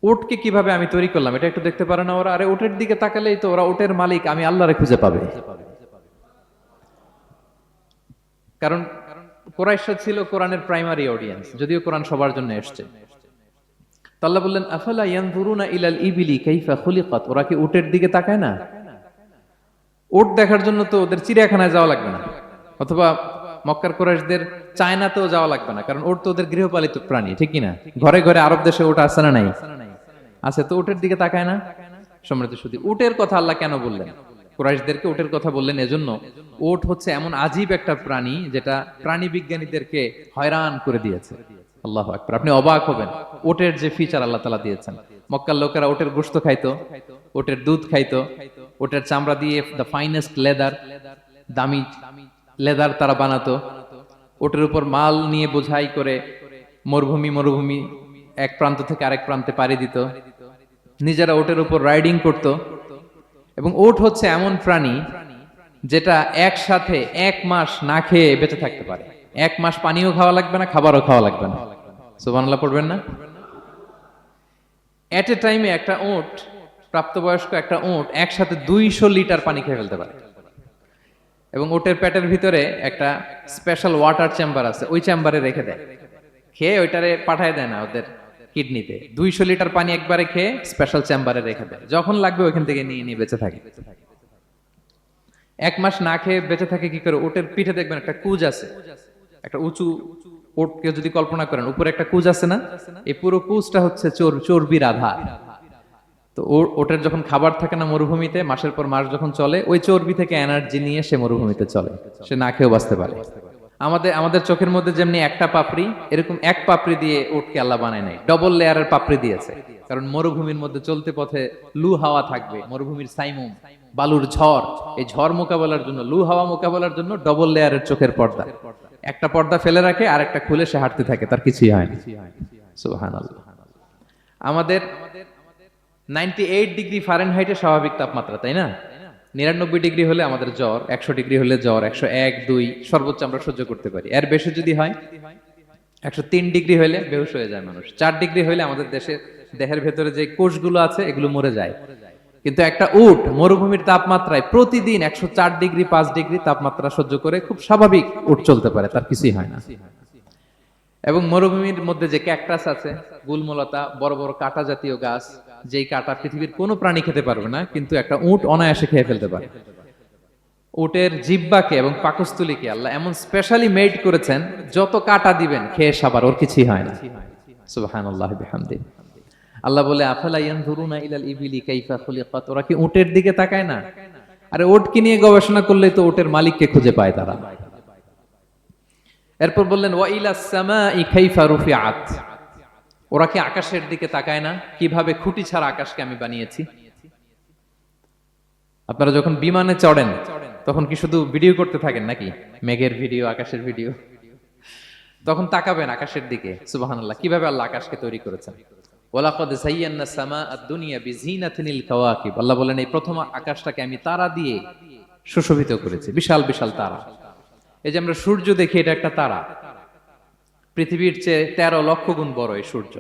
উটকে কিভাবে আমি তৈরি করলাম এটা একটু দেখতে পারে না ওরা? আরে উটের দিকে তাকালেই তো ওরা উটের মালিক আমি আল্লাহরে খুঁজে পাবে। কারণ কোরাইশরা ছিল কোরআনের প্রাইমারি অডিয়েন্স, যদিও কোরআন সবার জন্য এসছে। তো আল্লাহ বললেন আফালা ইয়ানজুরুনা ইলাল ইবিলি কাইফা খুলিকাত, ওরা কি উটের দিকে তাকায় না? উট দেখার জন্য তো ওদের চিড়িয়াখানায় যাওয়া লাগবে না, অথবা মক্কার কুরাইশদের চায়নাতেও যাওয়া লাগবে না, কারণ উট তো ওদের গৃহপালিত প্রাণী, ঠিক কি না? ঘরে ঘরে আরব দেশে উট আছে না নাই? আছে, তো উটের দিকে তাকায় না। সম্মানিত শুধু উটের কথা আল্লাহ কেন বললেন? কুরাইশদেরকে উটের কথা বললেন এজন্য, উট হচ্ছে এমন আজীব একটা প্রাণী যেটা প্রাণী বিজ্ঞানীদেরকে হয়রান করে দিয়েছে। আল্লাহু আকবার, আপনি অবাক হবেন উটের যে ফিচার আল্লাহ তাআলা দিয়েছেন। মক্কার লোকেরা উটের গোশত খাইতো, উটের দুধ খাইতো, উটের চামড়া দিয়ে দ্য ফাইনেস্ট লেদার, দামি লেদার তারা বানাতো। উটের উপর মাল নিয়ে বোঝাই করে মরুভূমি মরুভূমি এক প্রান্ত থেকে আরেক প্রান্তে পাড়ি দিত, নিজেরা উটের উপর রাইডিং করত। এবং উট হচ্ছে এমন প্রাণী যেটা একসাথে 1 মাস না খেয়ে বেঁচে থাকতে পারে। 1 মাস পানিও খাওয়া লাগবে না, খাবারও খাওয়া লাগবে না। সুবহানাল্লাহ পড়বেন না? এট এ টাইমে একটা উট, প্রাপ্তবয়স্ক একটা উট একসাথে 200 লিটার পানি খেয়ে ফেলতে পারে। এবং উটের পেটের ভিতরে একটা স্পেশাল ওয়াটার চেম্বার আছে, ওই চেম্বারে রেখে দেয়, খেয়ে ওইটারে পাঠায় দেয় না ওদের কিডনিতে। 200 লিটার পানি একবারে খেয়ে স্পেশাল চেম্বারে রেখে দেয়, যখন লাগবে ওইখান থেকে নিয়ে নিয়ে বেঁচে থাকে। 1 মাস না খেয়ে বেঁচে থাকে কি করে? উটের পিঠে দেখবেন একটা কুজ আছে, একটা উঁচু উটকে যদি কল্পনা করেন, উপরে একটা কুজ আছে না, এই পুরো কুজটা হচ্ছে চর্বির আধার। তো ওটার যখন খাবার থাকে না মরুভূমিতে, মাসের পর মাস যখন চলে, ওই চর্বি থেকে এনার্জি নিয়ে সে মরুভূমিতে চলে, সে না খেয়েও বাঁচতে পারে। আমাদের আমাদের চোখের মধ্যে যেমনি একটা পাপড়ি, এরকম এক পাপড়ি দিয়ে উটকে আল্লাহ বানায় নাই, ডবল লেয়ারের পাপড়ি দিয়েছে। কারণ মরুভূমির মধ্যে চলতে পথে লু হাওয়া থাকবে, মরুভূমির সাইমুম, বালুর ঝড়, এই ঝড় মোকাবেলার জন্য, লু হাওয়া মোকাবেলার জন্য ডবল লেয়ারের চোখের পর্দা। একটা পর্দা ফেলে রাখে আর একটা খুলে সে হাঁটতে থাকে, তার কিছুই হয় না। সুবহানাল্লাহ। আমাদের 98 ডিগ্রি ফারেনহাইটে স্বাভাবিক তাপমাত্রা, তাই না? 99 ডিগ্রি হলে আমাদের জ্বর, 100 ডিগ্রি হলে জ্বর, 101, 2 সর্বোচ্চ আমরা সহ্য করতে পারি। এর বেশি যদি হয়, 103 ডিগ্রি হলে বেহুশ হয়ে যায় মানুষ। 4 ডিগ্রি হলে আমাদের দেহের ভেতরে যে কোষগুলো আছে এগুলো মরে যায়। কিন্তু একটা উট মরুভূমির তাপমাত্রায় প্রতিদিন 104 ডিগ্রি 5 ডিগ্রি তাপমাত্রা সহ্য করে খুব স্বাভাবিক উট চলতে পারে, তার কিছুই হয় না। এবং মরুভূমির মধ্যে যে ক্যাকটাস আছে, গুলমলতা, বড় বড় কাঁটা জাতীয় গাছ, যেই কাঁটা পৃথিবীর কোনো প্রাণী খেতে পারবে না, কিন্তু একটা উট অনায়াসে খেয়ে ফেলতে পারে। উটের জিহ্বাকে এবং পাকস্থলীকে আল্লাহ এমন স্পেশালি মেড করেছেন, যত কাঁটা দিবেন খেয়ে সাবার ওর কিছুই হয় না। সুবহানাল্লাহি বিহামদিহি। আল্লাহ বলে আফালা ইয়ানজুরুনা ইলাল ইবিলি কাইফা খুলিকাত, ওরা কি উটের দিকে তাকায় না? আরে উটকে নিয়ে গবেষণা করলেই তো উটের মালিককে খুঁজে পায় তারা। এরপর বললেন ওয়া ইলাস সামাই কাইফা রুফিআত, ওরা কি আকাশের দিকে তাকায় না? কিভাবে খুঁটি ছাড়া আকাশকে আমি বানিয়েছি। আপনারা যখন বিমানে চড়েন তখন কি শুধু ভিডিও করতে থাকেন নাকি? মেঘের ভিডিও, আকাশের ভিডিও, তখন তাকাবেন আকাশের দিকে। সুবহানাল্লাহ, কিভাবে আল্লাহ আকাশকে তৈরি করেছেন। ওয়ালাকাদ যায়্যানা সামা আদ-দুনিয়া বিজিনাতিল কাওয়াকিব, আল্লাহ বলেন এই প্রথম আকাশটাকে আমি তারা দিয়ে সুশোভিত করেছি, বিশাল বিশাল তারা। এই যে আমরা সূর্য দেখি, এটা একটা তারা, পৃথিবীর চেয়ে 13 লক্ষ গুণ বড় এই সূর্য।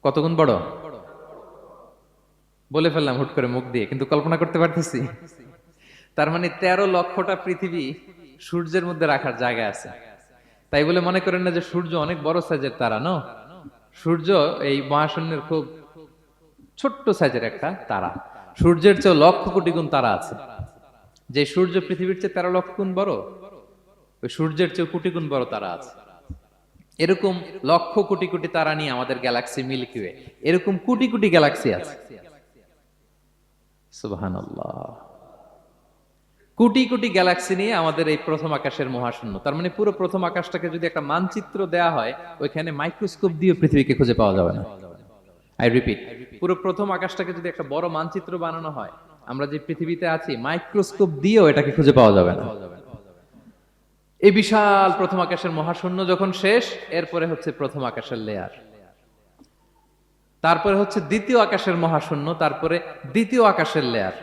কত গুণ বড় বলে ফেললাম হুট করে মুখ দিয়ে, কিন্তু কল্পনা করতে পারতেছি। তার মানে 13 লক্ষটা পৃথিবী সূর্যের মধ্যে রাখার জায়গা আছে। তাই বলে মনে করেন না যে সূর্য অনেক বড় সাইজের তারা। নো, সূর্য এই মহাশূন্যের খুব ছোট্ট সাইজের একটা তারা। সূর্যের চেয়ে লক্ষ কোটি গুণ তারা আছে। যে সূর্য পৃথিবীর চেয়ে 13 লক্ষ গুণ বড়, ওই সূর্যের চেয়ে কোটি গুণ বড় তারা আছে। এরকম লক্ষ কোটি কোটি তারা নিয়ে আমাদের গ্যালাক্সি মিল্কি ওয়ে, এরকম কোটি কোটি গ্যালাক্সি আছে। সুবহানাল্লাহ, কোটি কোটি গ্যালাক্সি নিয়ে আমাদের এই প্রথম আকাশের মহাশূন্য। তার মানে পুরো প্রথম আকাশটাকে যদি একটা মানচিত্র দেয়া হয়, ওইখানে মাইক্রোস্কোপ দিয়ে পৃথিবীকে খুঁজে পাওয়া যাবে না। আই রিপিট, পুরো প্রথম আকাশটাকে যদি একটা বড় মানচিত্র বানানো হয়, আমরা যে পৃথিবীতে আছি মাইক্রোস্কোপ দিয়েও এটাকে খুঁজে পাওয়া যাবে না। এই বিশাল প্রথম আকাশের মহাশূন্য যখন শেষ, এরপরে হচ্ছে প্রথম আকাশের লেয়ার, তারপরে হচ্ছে দ্বিতীয় আকাশের মহাশূন্য, তারপরে দ্বিতীয় আকাশের লেয়ার।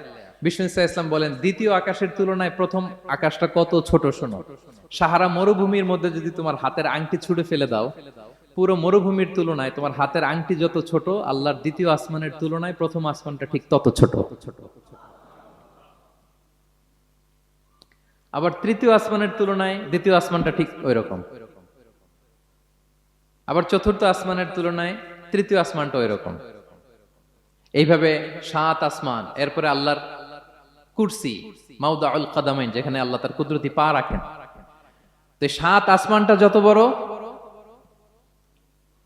বিষ্ণু ইসলাম বলেন দ্বিতীয় আকাশের তুলনায় প্রথম আকাশটা কত ছোট শোনো। সাহারা মরুভূমির মধ্যে যদি তোমার হাতের আংটি ছুঁড়ে ফেলে দাও, পুরো মরুভূমির তুলনায় তোমার হাতের আংটি যত ছোট, আল্লাহর দ্বিতীয় আসমানের তুলনায় প্রথম আসমানটা ঠিক তত ছোট। আবার তৃতীয় আসমানের তুলনায় দ্বিতীয় আসমানটা ঠিক ওই রকম। আবার চতুর্থ আসমানের তুলনায় তৃতীয় আসমানটা ওই রকম। এইভাবে 7 আসমান, এরপরে আল্লাহর কুরসি, মাউদাউল কাদামাইন, যেখানে আল্লাহ তার কুদরতি পা রাখেন। তো 7 আসমানটা যত বড়,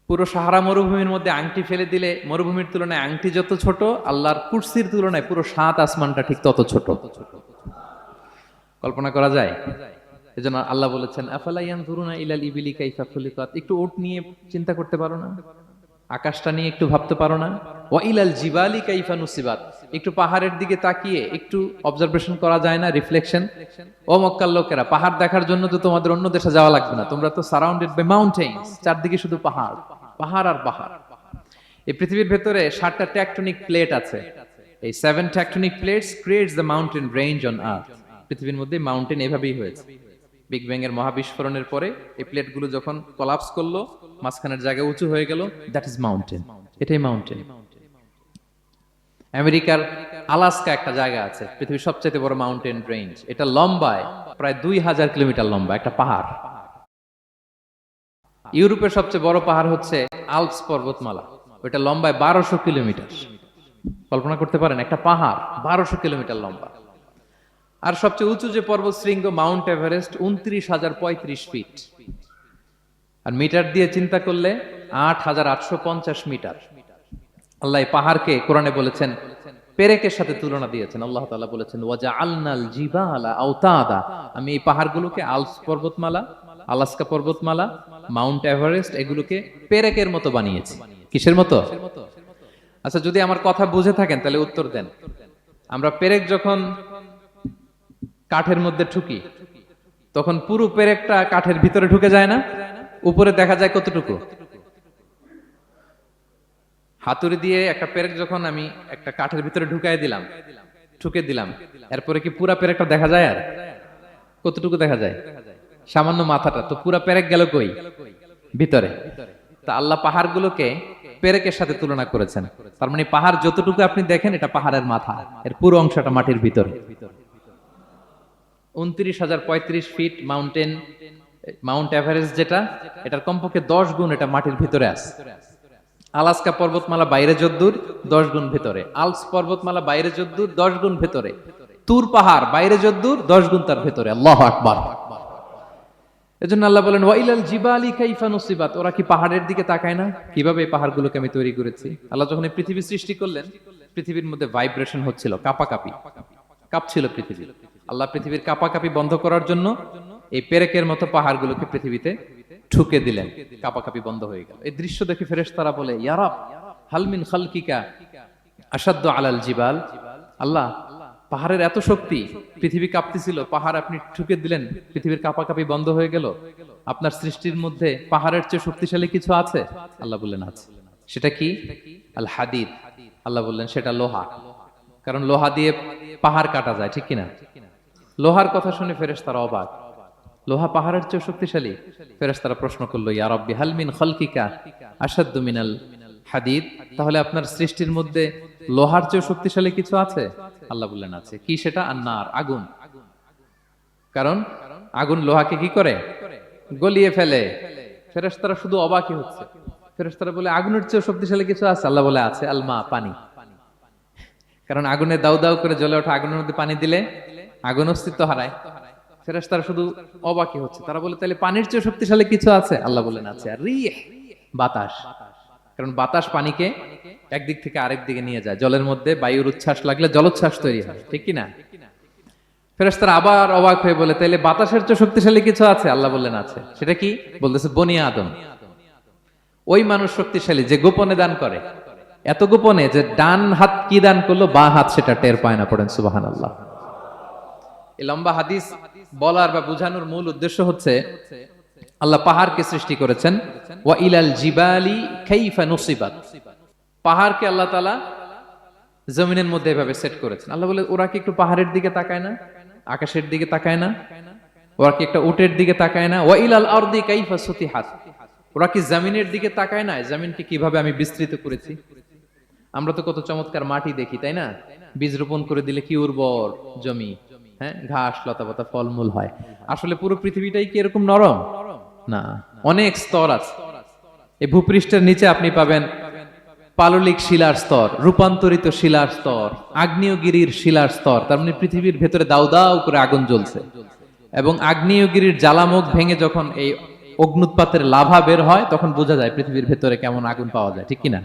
পুরো সাহারা মরুভূমির মধ্যে আংটি ফেলে দিলে মরুভূমির তুলনায় আংটি যত ছোট, আল্লাহর কুরসির তুলনায় পুরো 7 আসমানটা ঠিক তত ছোট। কল্পনা করা যায়? এজন্য আল্লাহ বলেছেন, আফালা ইয়ানজুরুনা ইলাল ইবিলি কাইফা খুলিকাত। একটু উট নিয়ে চিন্তা করতে পারো না? আকাশটা নিয়ে একটু ভাবতে পারো না? ওয়া ইলাল জিবালি কাইফা নুসিবাত। একটু পাহাড়ের দিকে তাকিয়ে একটু অবজারভেশন করা যায় না, রিফ্লেকশন? ও মক্কার লোকেরা, পাহাড় দেখার জন্য তো তোমাদের অন্য দেশে যাওয়া লাগবে না, তোমরা তো সারাউন্ডেড বাই মাউন্টেন্স, চারদিকে শুধু পাহাড়, পাহাড় আর পাহাড়। এই পৃথিবীর ভেতরে 7টা টেকটনিক প্লেট আছে। এই 7 tectonic plates creates the mountain range on earth. পৃথিবীর মধ্যে মাউন্টেন এভাবেই হয়েছে। বিগ ব্যাং এর মহাবিস্ফোরণের পরে এই প্লেটগুলো যখন কোলাপস করলো, মাঝখানের জায়গা উঁচু হয়ে গেল, দ্যাট ইজ মাউন্টেন। এটাই মাউন্টেন। আমেরিকার আলাস্কা একটা জায়গা আছে, পৃথিবীর সবচেয়ে বড় মাউন্টেন রেঞ্জ। এটা লম্বায় প্রায় 2000 কিলোমিটার লম্বা একটা পাহাড়। ইউরোপের সবচেয়ে বড় পাহাড় হচ্ছে আল্পস পর্বতমালা, ওইটা লম্বায় 1200 কিলোমিটার। কল্পনা করতে পারেন, একটা পাহাড় 1200 কিলোমিটার লম্বা। আর সবচেয়ে উঁচু যে পর্বত শৃঙ্গ মাউন্ট এভারেস্ট 29,035 ফিট। আর মিটার দিয়ে চিন্তা করলে 8,850 মিটার। আল্লাহ এই পাহাড়কে কোরআনে বলেছেন, পেরেকের সাথে তুলনা দিয়েছেন। আল্লাহ তাআলা বলেছেন, ওয়াজআলনাল জিবালা আওতাদা। আমি এই পাহাড়গুলোকে, আল্পস পর্বতমালা, আলাস্কা পর্বতমালা, মাউন্ট এভারেস্ট, এগুলোকে পেরেকের মতো বানিয়েছি। কিসের মতো? আচ্ছা, যদি আমার কথা বুঝে থাকেন তাহলে উত্তর দেন। আমরা পেরেক যখন কাঠের মধ্যে ঠুকি, তখন পুরো পেরেকটা কাঠের ভিতরে ঢুকে যায় না? উপরে দেখা যায় কতটুকু? হাতুড়ি দিয়ে একটা পেরেক যখন আমি একটা কাঠের ভিতরে ঠুকে দিলাম, এরপরে কি পুরা পেরেকটা দেখা যায়? আর কতটুকু দেখা যায়? সামান্য মাথাটা। তো পুরা পেরেক গেল কই? ভিতরে। তা আল্লাহ পাহাড়গুলোকে পেরেকের সাথে তুলনা করেছেন। তার মানে পাহাড় যতটুকু আপনি দেখেন, এটা পাহাড়ের মাথা, এর পুরো অংশটা মাটির ভিতরে। 29,035 ফিট মাউন্টেন, মাউন্ট এভারেস্ট যেটা, এটার কমপক্ষে 10 গুণ এটা মাটির ভিতরে আছে। আলাস্কা পর্বতমালা বাইরে যদ্দূর, 10 গুণ ভিতরে। আল্পস পর্বতমালা বাইরে যদ্দূর, 10 গুণ ভিতরে। তুর পাহাড় বাইরে যদ্দূর, 10 গুণ তার ভিতরে। আল্লাহু আকবার। এজন্য আল্লাহ বলেন, ওয়া ইলাল জিবালি কাইফা নুসিবাত। ওরা কি পাহাড়ের দিকে তাকায় না? কিভাবে এই পাহাড়গুলোকে আমি তৈরি করেছি। আল্লাহ যখন এই পৃথিবী সৃষ্টি করলেন, পৃথিবীর মধ্যে ভাইব্রেশন হচ্ছিল, কাঁপাকাঁপি, কাঁপছিল পৃথিবী। আল্লাহ পৃথিবীর কাঁপাকাঁপি বন্ধ করার জন্য এই পেরেকের মতো পাহাড়গুলোকে পৃথিবীতে ঠুকে দিলেন, কাঁপাকাঁপি বন্ধ হয়ে গেল। এই দৃশ্য দেখে ফেরেশতারা বলে, ইয়া রাব হাল মিন খালকিকা আশাদ্দু আলাল জিবাল। আল্লাহ, পাহাড়ের এত শক্তি, পৃথিবী কাঁপতেছিল, পাহাড় আপনি ঠুকে দিলেন, পৃথিবীর কাঁপাকাঁপি বন্ধ হয়ে গেল। আপনার সৃষ্টির মধ্যে পাহাড়ের চেয়ে শক্তিশালী কিছু আছে? আল্লাহ বললেন আছে। সেটা কি? আল হাদিদ। আল্লাহ বললেন সেটা লোহা। কারণ লোহা দিয়ে পাহাড় কাটা যায়, ঠিক কিনা? লোহার কথা শুনে ফেরেশতারা অবাক। লোহা পাহাড়ের চেয়ে শক্তিশালী? ফেরেশতারা প্রশ্ন করলো, ইয়া রাব্বি হাল মিন খালকিকা আশাদ্দু মিনাল হাদিদ। তাহলে আপনার সৃষ্টির মধ্যে লোহার চেয়ে শক্তিশালী কিছু আছে? আল্লাহ বললেন আছে। কি সেটা? আন্নার, আগুন। কারণ আগুন লোহাকে কি করে? গলিয়ে ফেলে। ফেরেশতারা শুধু অবাকই হচ্ছে। ফেরেশতারা বলে, আগুনের চেয়ে শক্তিশালী কিছু আছে? আল্লাহ বলে আছে, আলমা, পানি। কারণ আগুনে দাউ দাউ করে জ্বলে ওঠা আগুনের মধ্যে পানি দিলে আগুন অস্তিত্ব হারায়। ফেরেশতারা শুধু অবাকই হচ্ছে। তারা বলে, তাহলে পানির চেয়ে শক্তিশালী কিছু আছে? আল্লাহ বলেন আছে। আর রিহ, বাতাস। কারণ বাতাস পানিকে একদিক থেকে আরেক দিকে নিয়ে যায়। জলের মধ্যে বায়ুর উচ্ছ্বাস লাগলে জলোচ্ছ্বাস তৈরি হয়, ঠিক কি না? ফেরেশতারা আবার অবাক হয়ে বলে, তাহলে বাতাসের চেয়ে শক্তিশালী কিছু আছে? আল্লাহ বললেন আছে। সেটা কি? বলতেছে বনি আদম। ওই মানুষ শক্তিশালী যে গোপনে দান করে, এত গোপনে যে ডান হাত কি দান করলো, বাঁ হাত সেটা টের পায় না। পড়েন সুবহানাল্লাহ। এই লম্বা হাদিস বলার বা বুঝানোর মূল উদ্দেশ্য হচ্ছে, আল্লাহ পাহাড়কে সৃষ্টি করেছেন। ওয়া ইলাল জিবালি কাইফা নুসিবাত। পাহাড়কে আল্লাহ তাআলা জমিনের মধ্যে এভাবে সেট করেছেন। আল্লাহ বলে, ওরা কি একটু পাহাড়ের দিকে তাকায় না? আকাশের দিকে তাকায় না? ওরা কি একটা উটের দিকে তাকায় না? ওয়া ইলাল আরদি কাইফা সুতিহাত। ওরা কি জমিনের দিকে তাকায় না, জমিনকে কিভাবে আমি বিস্তৃত করেছি? আমরা তো কত চমৎকার মাটি দেখি, তাই না? বীজ রোপণ করে দিলে কি উর্বর জমি, হ্যাঁ, ঘাস লতাপাতা ফলমূল হয়। আসলে পুরো পৃথিবীটাই কি এরকম নরম? না, অনেক স্তর আছে। এই ভূপৃষ্ঠের নিচে আপনি পাবেন পাললিক শিলার স্তর, রূপান্তরিত শিলার স্তর, আগ্নেয়গিরির শিলার স্তর। তার মানে পৃথিবীর ভেতরে দাউ দাউ করে আগুন জ্বলছে, এবং আগ্নেয়গিরির জ্বালামুখ ভেঙে যখন এই অগ্নুৎপাতের লাভা বের হয় তখন বোঝা যায় পৃথিবীর ভেতরে কেমন আগুন পাওয়া যায়, ঠিক কিনা?